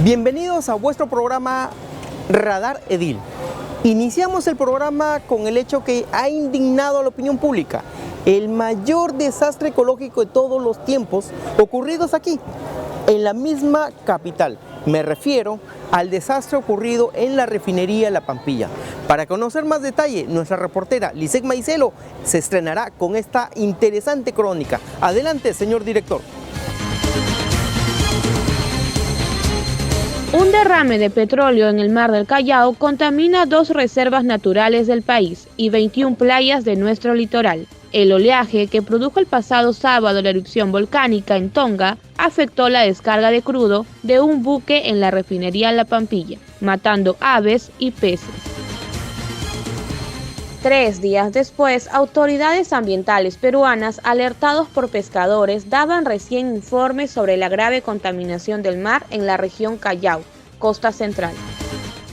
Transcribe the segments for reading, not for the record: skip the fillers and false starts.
Bienvenidos a vuestro programa Radar Edil. Iniciamos el programa con el hecho que ha indignado a la opinión pública, el mayor desastre ecológico de todos los tiempos ocurridos aquí, en la misma capital. Me refiero al desastre ocurrido en la refinería La Pampilla. Para conocer más detalle, nuestra reportera Lisette Maicelo se estrenará con esta interesante crónica. Adelante, señor director. Un derrame de petróleo en el mar del Callao contamina 2 reservas naturales del país y 21 playas de nuestro litoral. El oleaje que produjo el pasado sábado la erupción volcánica en Tonga afectó la descarga de crudo de un buque en la refinería La Pampilla, matando aves y peces. 3 días después, autoridades ambientales peruanas, alertados por pescadores, daban recién informes sobre la grave contaminación del mar en la región Callao, costa central.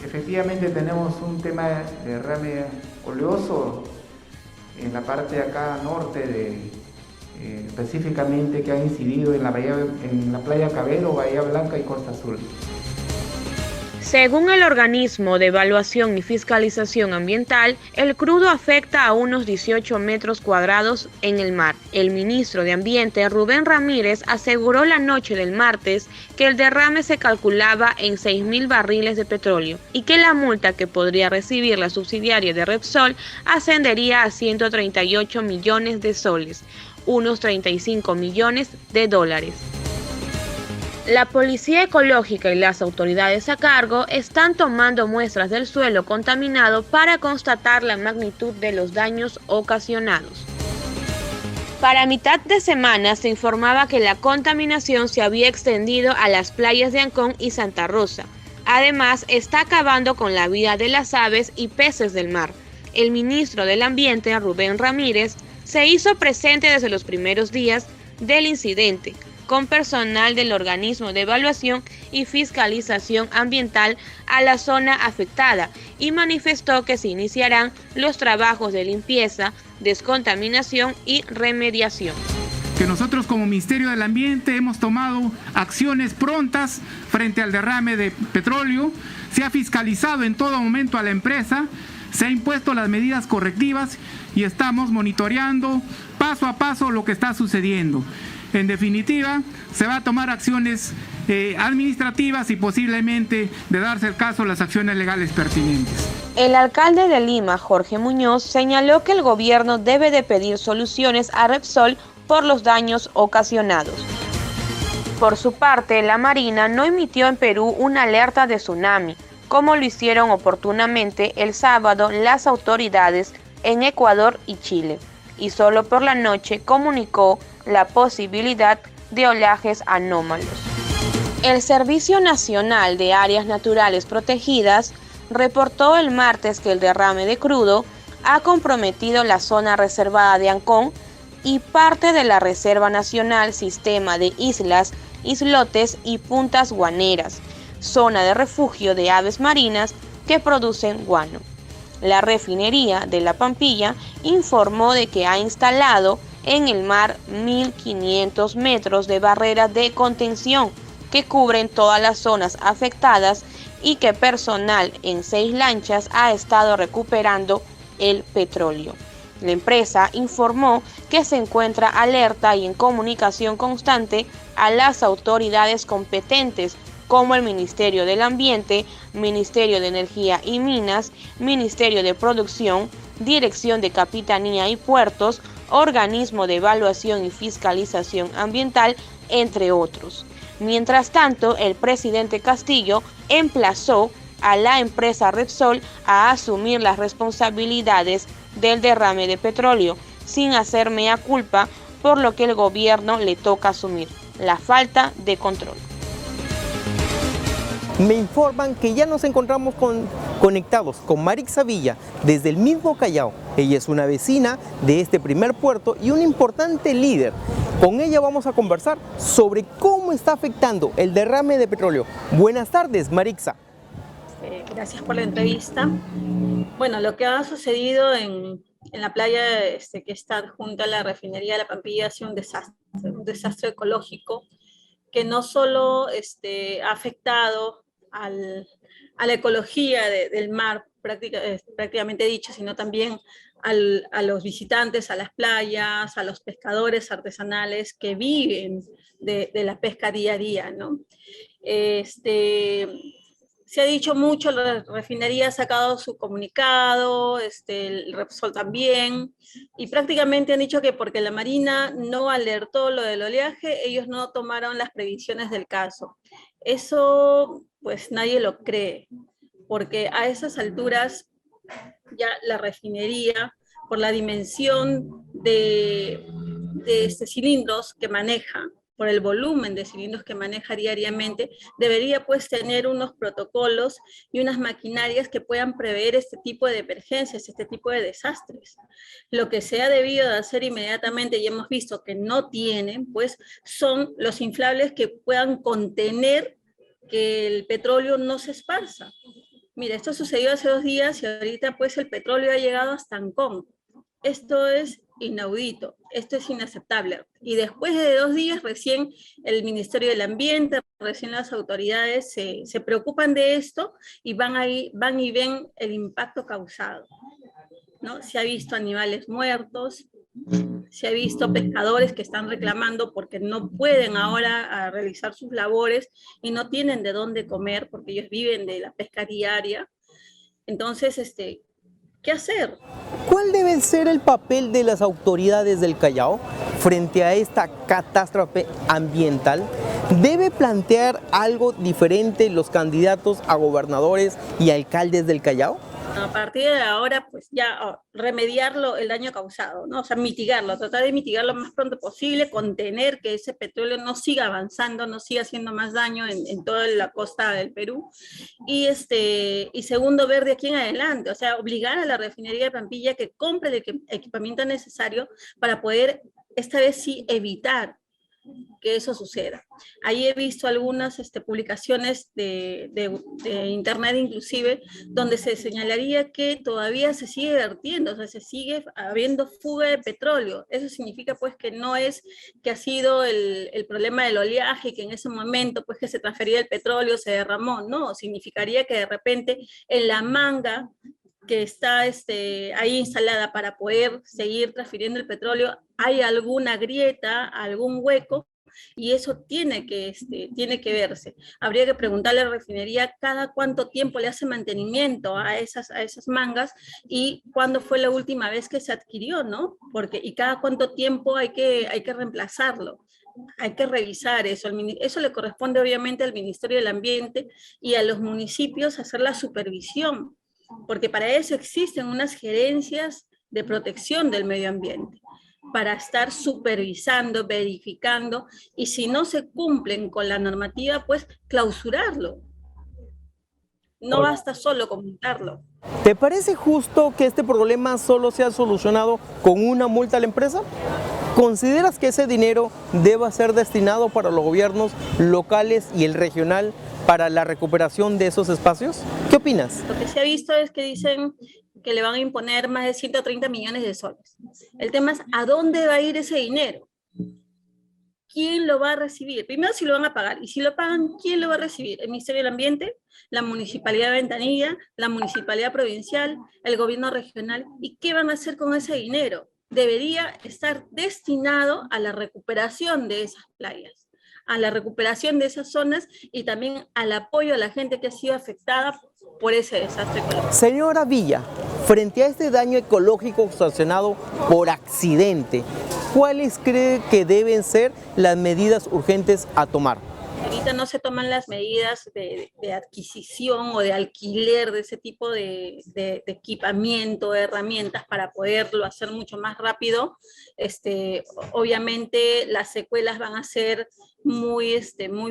Efectivamente tenemos un tema de derrame oleoso en la parte acá norte, específicamente que ha incidido en la playa Cabero, Bahía Blanca y Costa Azul. Según el organismo de evaluación y fiscalización ambiental, el crudo afecta a unos 18 metros cuadrados en el mar. El ministro de Ambiente, Rubén Ramírez, aseguró la noche del martes que el derrame se calculaba en 6.000 barriles de petróleo y que la multa que podría recibir la subsidiaria de Repsol ascendería a 138 millones de soles, unos 35 millones de dólares. La Policía Ecológica y las autoridades a cargo están tomando muestras del suelo contaminado para constatar la magnitud de los daños ocasionados. Para mitad de semana se informaba que la contaminación se había extendido a las playas de Ancón y Santa Rosa. Además, está acabando con la vida de las aves y peces del mar. El ministro del Ambiente, Rubén Ramírez, se hizo presente desde los primeros días del incidente, con personal del organismo de evaluación y fiscalización ambiental a la zona afectada y manifestó que se iniciarán los trabajos de limpieza, descontaminación y remediación. Que nosotros como Ministerio del Ambiente hemos tomado acciones prontas frente al derrame de petróleo, se ha fiscalizado en todo momento a la empresa, se han impuesto las medidas correctivas y estamos monitoreando paso a paso lo que está sucediendo. En definitiva, se va a tomar acciones administrativas y posiblemente, de darse el caso, las acciones legales pertinentes. El alcalde de Lima, Jorge Muñoz, señaló que el gobierno debe de pedir soluciones a Repsol por los daños ocasionados. Por su parte, la Marina no emitió en Perú una alerta de tsunami, como lo hicieron oportunamente el sábado las autoridades en Ecuador y Chile, y solo por la noche comunicó la posibilidad de oleajes anómalos. El Servicio Nacional de Áreas Naturales Protegidas reportó el martes que el derrame de crudo ha comprometido la zona reservada de Ancón y parte de la Reserva Nacional Sistema de Islas, Islotes y Puntas Guaneras, zona de refugio de aves marinas que producen guano. La refinería de La Pampilla informó de que ha instalado en el mar 1.500 metros de barreras de contención que cubren todas las zonas afectadas y que personal en 6 lanchas ha estado recuperando el petróleo. La empresa informó que se encuentra alerta y en comunicación constante a las autoridades competentes como el Ministerio del Ambiente, Ministerio de Energía y Minas, Ministerio de Producción, Dirección de Capitanía y Puertos, Organismo de Evaluación y Fiscalización Ambiental, entre otros. Mientras tanto, el presidente Castillo emplazó a la empresa Repsol a asumir las responsabilidades del derrame de petróleo, sin hacer mea culpa, por lo que el gobierno le toca asumir la falta de control. Me informan que ya nos encontramos conectados con Marixa Villa desde el mismo Callao. Ella es una vecina de este primer puerto y un importante líder. Con ella vamos a conversar sobre cómo está afectando el derrame de petróleo. Buenas tardes, Marixa. Gracias por la entrevista. Bueno, lo que ha sucedido en la playa que está junto a la refinería de La Pampilla ha sido un desastre ecológico. que no solo ha afectado a la ecología del mar, prácticamente dicho, sino también a los visitantes, a las playas, a los pescadores artesanales que viven de la pesca día a día, ¿no? Se ha dicho mucho, la refinería ha sacado su comunicado, el Repsol también, y prácticamente han dicho que porque la Marina no alertó lo del oleaje, ellos no tomaron las previsiones del caso. Eso, pues nadie lo cree, porque a esas alturas ya la refinería, por la dimensión de cilindros que maneja, por el volumen de cilindros que maneja diariamente, debería pues tener unos protocolos y unas maquinarias que puedan prever este tipo de emergencias, este tipo de desastres. Lo que se ha debido de hacer inmediatamente, y hemos visto que no tienen, pues son los inflables que puedan contener que el petróleo no se esparza. Mira, esto sucedió hace 2 días y ahorita pues el petróleo ha llegado hasta Ancón. Esto es inaudito, esto es inaceptable. Y después de 2 días recién el Ministerio del Ambiente, recién las autoridades se preocupan de esto y van y ven el impacto causado, ¿no? Se ha visto animales muertos, se ha visto pescadores que están reclamando porque no pueden ahora realizar sus labores y no tienen de dónde comer porque ellos viven de la pesca diaria. Entonces, ¿qué hacer? ¿Cuál debe ser el papel de las autoridades del Callao frente a esta catástrofe ambiental? ¿Debe plantear algo diferente los candidatos a gobernadores y alcaldes del Callao? A partir de ahora, pues ya remediarlo, el daño causado, ¿no? O sea, mitigarlo, tratar de mitigarlo lo más pronto posible, contener que ese petróleo no siga avanzando, no siga haciendo más daño en toda la costa del Perú. Y segundo, ver de aquí en adelante, o sea, obligar a la refinería de Pampilla que compre el equipamiento necesario para poder, esta vez sí, evitar que eso suceda. Ahí he visto algunas publicaciones de internet inclusive, donde se señalaría que todavía se sigue vertiendo, o sea, se sigue habiendo fuga de petróleo. Eso significa pues que no es que ha sido el problema del oleaje, que en ese momento pues que se transfería el petróleo, se derramó, no, significaría que de repente en la manga que está ahí instalada para poder seguir transfiriendo el petróleo, hay alguna grieta, algún hueco, y eso tiene que verse. Habría que preguntarle a la refinería cada cuánto tiempo le hace mantenimiento a esas mangas y cuándo fue la última vez que se adquirió, ¿no? Y cada cuánto tiempo hay que reemplazarlo. Hay que revisar eso. Eso le corresponde obviamente al Ministerio del Ambiente y a los municipios hacer la supervisión, porque para eso existen unas gerencias de protección del medio ambiente, para estar supervisando, verificando, y si no se cumplen con la normativa, pues clausurarlo. No basta solo comentarlo. ¿Te parece justo que este problema solo sea solucionado con una multa a la empresa? ¿Consideras que ese dinero deba ser destinado para los gobiernos locales y el regional para la recuperación de esos espacios? ¿Qué opinas? Lo que se ha visto es que dicen que le van a imponer más de 130 millones de soles. El tema es, ¿a dónde va a ir ese dinero? ¿Quién lo va a recibir? Primero, si lo van a pagar. Y si lo pagan, ¿quién lo va a recibir? ¿El Ministerio del Ambiente? ¿La Municipalidad de Ventanilla? ¿La Municipalidad Provincial? ¿El Gobierno Regional? ¿Y qué van a hacer con ese dinero? Debería estar destinado a la recuperación de esas playas, a la recuperación de esas zonas y también al apoyo a la gente que ha sido afectada por ese desastre ecológico. Señora Villa, frente a este daño ecológico ocasionado por accidente, ¿cuáles cree que deben ser las medidas urgentes a tomar? Ahorita no se toman las medidas de adquisición o de alquiler de ese tipo de equipamiento, de herramientas para poderlo hacer mucho más rápido. Obviamente las secuelas van a ser muy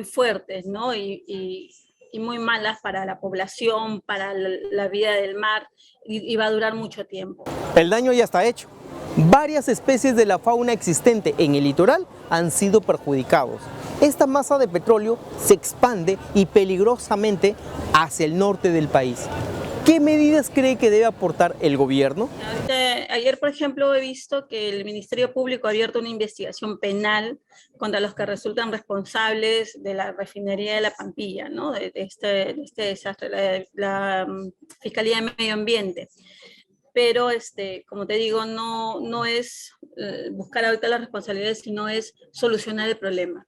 fuertes, ¿no? Y muy malas para la población, para la vida del mar, y va a durar mucho tiempo. El daño ya está hecho. Varias especies de la fauna existente en el litoral han sido perjudicados. Esta masa de petróleo se expande y peligrosamente hacia el norte del país. ¿Qué medidas cree que debe aportar el gobierno? Ayer, por ejemplo, he visto que el Ministerio Público ha abierto una investigación penal contra los que resultan responsables de la refinería de La Pampilla, ¿no? de este desastre, la Fiscalía de Medio Ambiente. Pero, como te digo, no es buscar ahorita las responsabilidades, sino es solucionar el problema.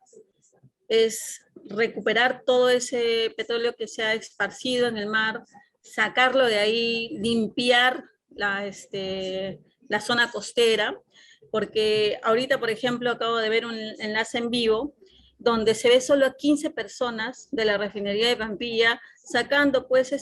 Es recuperar todo ese petróleo que se ha esparcido en el mar, sacarlo de ahí, limpiar la zona costera, porque ahorita, por ejemplo, acabo de ver un enlace en vivo donde se ve solo a 15 personas de la refinería de Pampilla sacando pues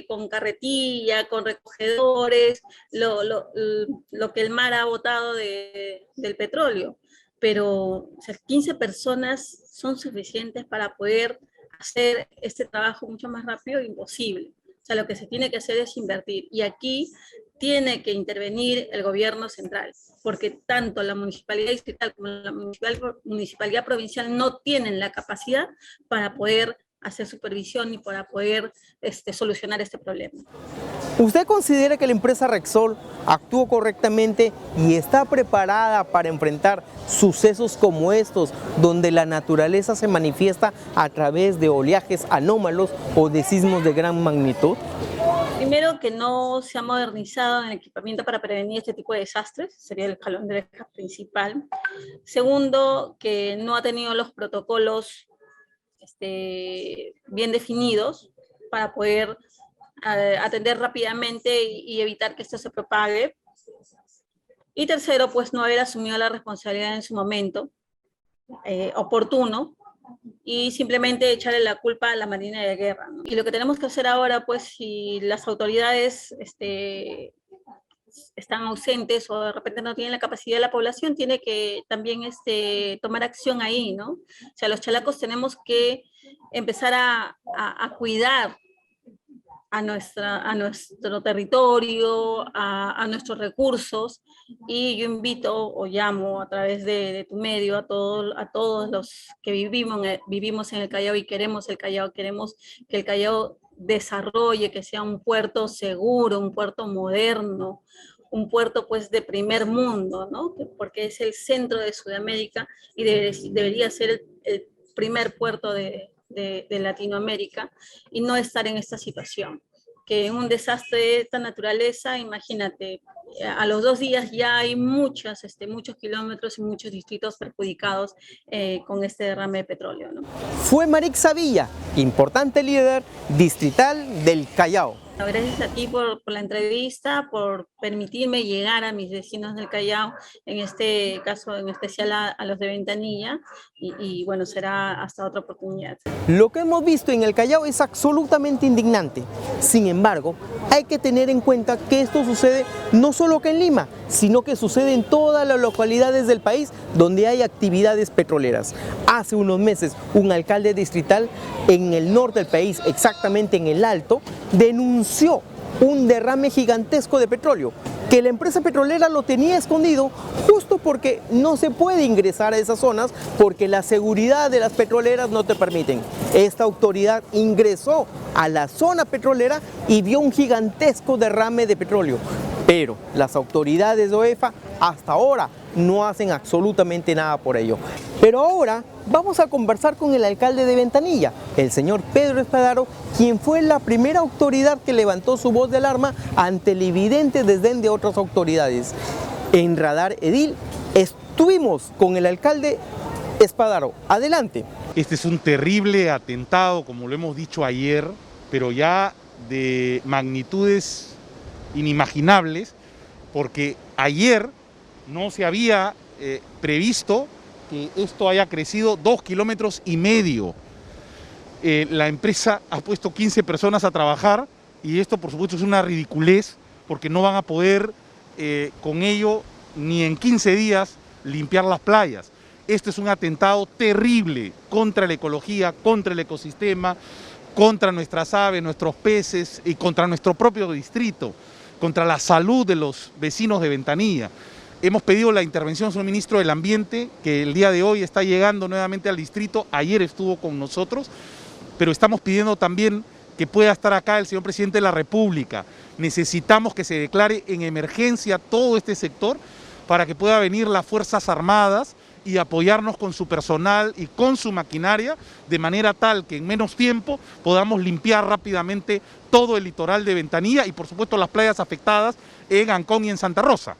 con carretilla, con recogedores, lo que el mar ha botado del petróleo. Pero o sea, 15 personas son suficientes para poder hacer este trabajo mucho más rápido? Imposible. O sea, lo que se tiene que hacer es invertir. Y aquí tiene que intervenir el gobierno central, porque tanto la municipalidad distrital como la municipalidad provincial no tienen la capacidad para poder hacer supervisión y para poder solucionar este problema. ¿Usted considera que la empresa Repsol actuó correctamente y está preparada para enfrentar sucesos como estos, donde la naturaleza se manifiesta a través de oleajes anómalos o de sismos de gran magnitud? Primero, que no se ha modernizado en el equipamiento para prevenir este tipo de desastres, sería el jalón de orejas principal. Segundo, que no ha tenido los protocolos bien definidos para poder atender rápidamente y evitar que esto se propague. Y tercero, pues no haber asumido la responsabilidad en su momento oportuno y simplemente echarle la culpa a la Marina de Guerra, ¿no? Y lo que tenemos que hacer ahora, pues si las autoridades están ausentes o de repente no tienen la capacidad de la población, tiene que también tomar acción ahí, ¿no? O sea, los chalacos tenemos que empezar a cuidar a nuestro territorio, a nuestros recursos, y yo invito o llamo a través de tu medio a todos los que vivimos en el Callao y queremos el Callao, queremos que el Callao desarrolle, que sea un puerto seguro, un puerto moderno, un puerto pues de primer mundo, ¿no? Porque es el centro de Sudamérica y debería ser el primer puerto de Latinoamérica, y no estar en esta situación. Que en un desastre de esta naturaleza, imagínate, a los 2 días ya hay muchos kilómetros y muchos distritos perjudicados con este derrame de petróleo, ¿no? Fue Marixa Villa, importante líder distrital del Callao. Gracias a ti por la entrevista, por permitirme llegar a mis vecinos del Callao, en este caso en especial a los de Ventanilla, y bueno, será hasta otra oportunidad. Lo que hemos visto en el Callao es absolutamente indignante. Sin embargo, hay que tener en cuenta que esto sucede no solo acá en Lima, sino que sucede en todas las localidades del país donde hay actividades petroleras. Hace unos meses, un alcalde distrital en el norte del país, exactamente en el Alto, denunció un derrame gigantesco de petróleo, que la empresa petrolera lo tenía escondido justo porque no se puede ingresar a esas zonas porque la seguridad de las petroleras no te permiten. Esta autoridad ingresó a la zona petrolera y vio un gigantesco derrame de petróleo, pero las autoridades de OEFA hasta ahora no hacen absolutamente nada por ello. Pero ahora vamos a conversar con el alcalde de Ventanilla, el señor Pedro Espadaro, quien fue la primera autoridad que levantó su voz de alarma ante el evidente desdén de otras autoridades. En Radar Edil estuvimos con el alcalde Espadaro. Adelante. Este es un terrible atentado, como lo hemos dicho ayer, pero ya de magnitudes inimaginables, porque ayer no se había previsto que esto haya crecido 2,5 kilómetros. La empresa ha puesto 15 personas a trabajar y esto por supuesto es una ridiculez, porque no van a poder con ello ni en 15 días limpiar las playas. Este es un atentado terrible contra la ecología, contra el ecosistema, contra nuestras aves, nuestros peces y contra nuestro propio distrito, contra la salud de los vecinos de Ventanilla. Hemos pedido la intervención del señor ministro del Ambiente, que el día de hoy está llegando nuevamente al distrito, ayer estuvo con nosotros, pero estamos pidiendo también que pueda estar acá el señor presidente de la República. Necesitamos que se declare en emergencia todo este sector para que pueda venir las Fuerzas Armadas y apoyarnos con su personal y con su maquinaria, de manera tal que en menos tiempo podamos limpiar rápidamente todo el litoral de Ventanilla y por supuesto las playas afectadas en Ancón y en Santa Rosa.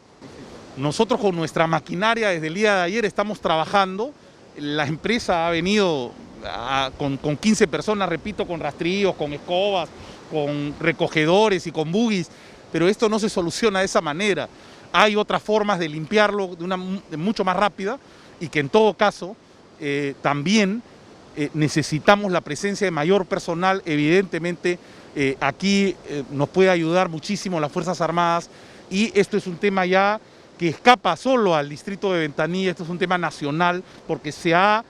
Nosotros con nuestra maquinaria desde el día de ayer estamos trabajando. La empresa ha venido con 15 personas, repito, con rastrillos, con escobas, con recogedores y con buggies, pero esto no se soluciona de esa manera. Hay otras formas de limpiarlo de mucho más rápida y que en todo caso también necesitamos la presencia de mayor personal. Evidentemente aquí nos puede ayudar muchísimo las Fuerzas Armadas y esto es un tema ya que escapa solo al distrito de Ventanilla, esto es un tema nacional porque se ha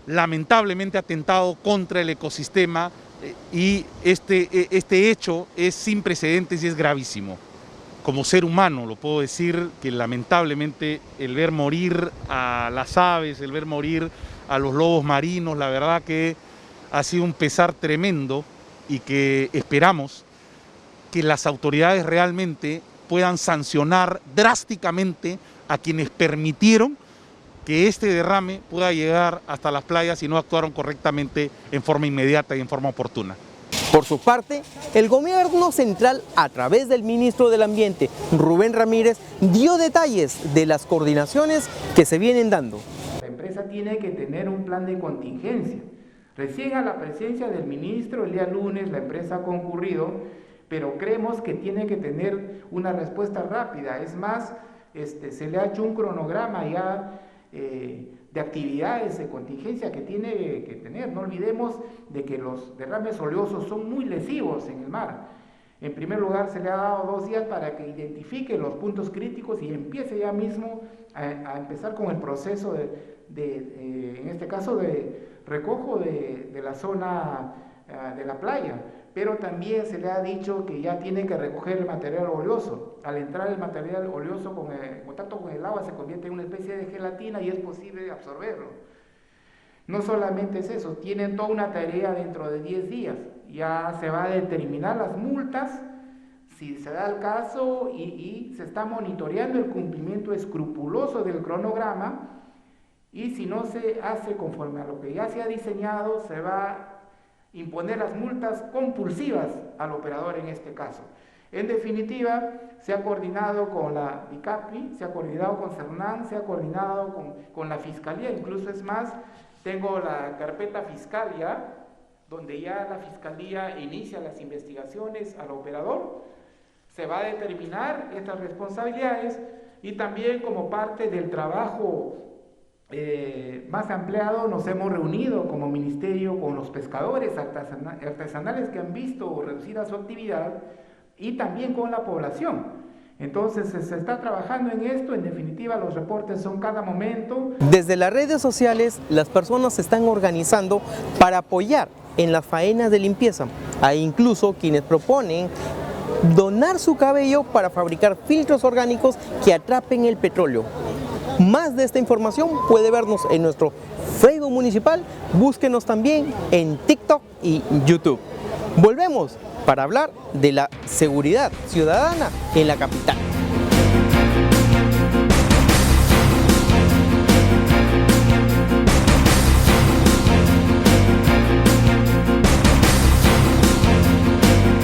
lamentablemente atentado contra el ecosistema y este hecho es sin precedentes y es gravísimo. Como ser humano lo puedo decir que lamentablemente el ver morir a las aves, el ver morir a los lobos marinos, la verdad que ha sido un pesar tremendo y que esperamos que las autoridades realmente puedan sancionar drásticamente a quienes permitieron que este derrame pueda llegar hasta las playas y no actuaron correctamente en forma inmediata y en forma oportuna. Por su parte, el gobierno central, a través del ministro del Ambiente, Rubén Ramírez, dio detalles de las coordinaciones que se vienen dando. La empresa tiene que tener un plan de contingencia. Recién a la presencia del ministro el día lunes la empresa ha concurrido, pero creemos que tiene que tener una respuesta rápida. Es más, se le ha hecho un cronograma ya de actividades de contingencia que tiene que tener. No olvidemos de que los derrames oleosos son muy lesivos en el mar. En primer lugar, se le ha dado 2 días para que identifique los puntos críticos y empiece ya mismo a empezar con el proceso en este caso, de recojo de la zona de la playa. Pero también se le ha dicho que ya tiene que recoger el material oleoso. Al entrar el material oleoso en contacto con el agua se convierte en una especie de gelatina y es posible absorberlo. No solamente es eso, tienen toda una tarea dentro de 10 días. Ya se va a determinar las multas, si se da el caso, y se está monitoreando el cumplimiento escrupuloso del cronograma, y si no se hace conforme a lo que ya se ha diseñado, se va a imponer las multas compulsivas al operador en este caso. En definitiva, se ha coordinado con la ICAPI, se ha coordinado con CERNAN, se ha coordinado con la Fiscalía, incluso es más, tengo la carpeta fiscal ya, donde ya la Fiscalía inicia las investigaciones al operador, se va a determinar estas responsabilidades y también como parte del trabajo más ampliado nos hemos reunido como ministerio con los pescadores artesanales que han visto reducida su actividad y también con la población. Entonces se está trabajando en esto, en definitiva los reportes son cada momento. Desde las redes sociales las personas se están organizando para apoyar en las faenas de limpieza. Hay incluso quienes proponen donar su cabello para fabricar filtros orgánicos que atrapen el petróleo. Más de esta información puede vernos en nuestro Facebook municipal, búsquenos también en TikTok y YouTube. Volvemos para hablar de la seguridad ciudadana en la capital.